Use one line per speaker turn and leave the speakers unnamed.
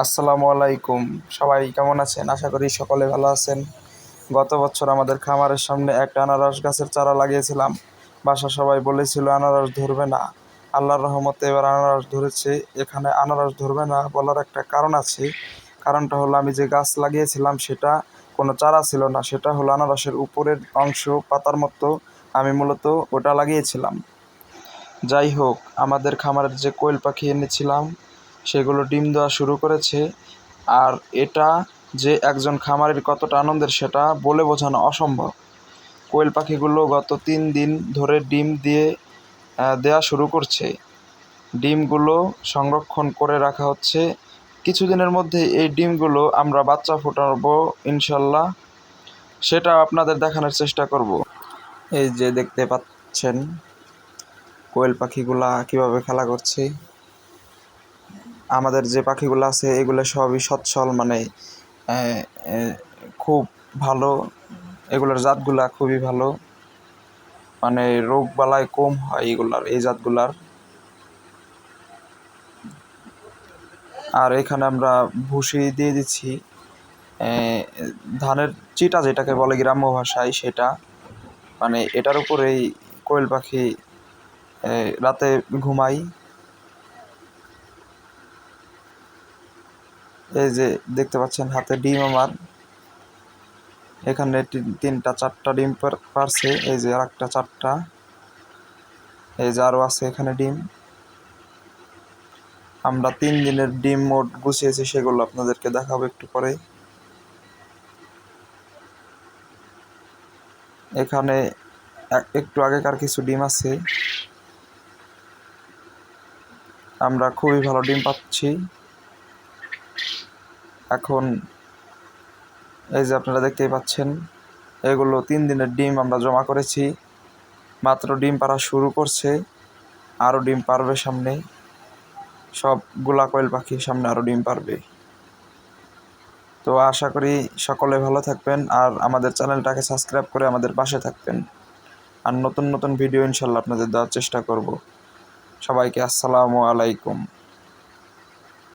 আসসালামু আলাইকুম। সবাই কেমন আছেন? আশা করি সকলে ভালো আছেন। গত বছর আমাদের খামারের সামনে একটা আনারস গাছের চারা লাগিয়েছিলাম। বাসার সবাই বলেছিল আনারস ধরবে না। আল্লাহর রহমতে এবার আনারস ধরেছে। এখানে আনারস ধরবে না বলার একটা কারণ আছে। কারণটা হলো আমি যে গাছ লাগিয়েছিলাম সেটা কোনো চারা ছিল না, সেটা হলো আনারসের উপরের অংশ পাতার মতো। আমি মূলত ওটা লাগিয়েছিলাম। যাই হোক, আমাদের খামারের যে কোয়েল পাখি এনেছিলাম সেগুলো ডিম দেওয়া শুরু করেছে। আর এটা যে একজন খামারের কতটা আনন্দের সেটা বলে বোঝানো অসম্ভব। কোয়েল পাখিগুলো গত 3 দিন ধরে ডিম দেওয়া শুরু করছে। ডিমগুলো সংরক্ষণ করে রাখা হচ্ছে। কিছুদিনের মধ্যে এই ডিমগুলো আমরা বাচ্চা ফোটাবো ইনশাল্লাহ, সেটা আপনাদের দেখানোর চেষ্টা করব। এই যে দেখতে পাচ্ছেন কোয়েল পাখিগুলা কিভাবে খেলা করছে। আমাদের যে পাখিগুলো আছে এগুলো সবই সচ্ছল, মানে খুব ভালো। এগুলোর জাতগুলা খুবই ভালো, মানে রোগ বালাই কম হয় এই জাতগুলার। আর এখানে আমরা ভুসি দিয়ে দিচ্ছি, ধানের চিটা যেটাকে বলে গ্রাম্য ভাষায়, সেটা মানে এটার উপরেই কোয়েল পাখি রাতে ঘুমাই। এই যে দেখতে পাচ্ছেন হাতে ডিম আমার, এখানে 3টা 4টা ডিম পারছে। এই যে আর একটা 4টা, এই যে আরও আছে এখানে ডিম। আমরা 3 দিনের ডিম মোট গুছিয়েছি, সেগুলো আপনাদেরকে দেখাবো একটু পরে। এখানে একটু আগেকার কিছু ডিম আছে। আমরা খুবই ভালো ডিম পাচ্ছি। এখন এই যে আপনারা দেখতেই পাচ্ছেন এগুলো 3 দিনের ডিম আমরা জমা করেছি। মাত্র ডিম পাড়া শুরু করছে, আরও ডিম পারবে সামনে। সবগুলা কোয়েল পাখি সামনে আরও ডিম পারবে। তো আশা করি সকলে ভালো থাকবেন, আর আমাদের চ্যানেলটাকে সাবস্ক্রাইব করে আমাদের পাশে থাকবেন। আর নতুন নতুন ভিডিও ইনশাল্লাহ আপনাদের দেওয়ার চেষ্টা করব। সবাইকে আসসালামু আলাইকুম।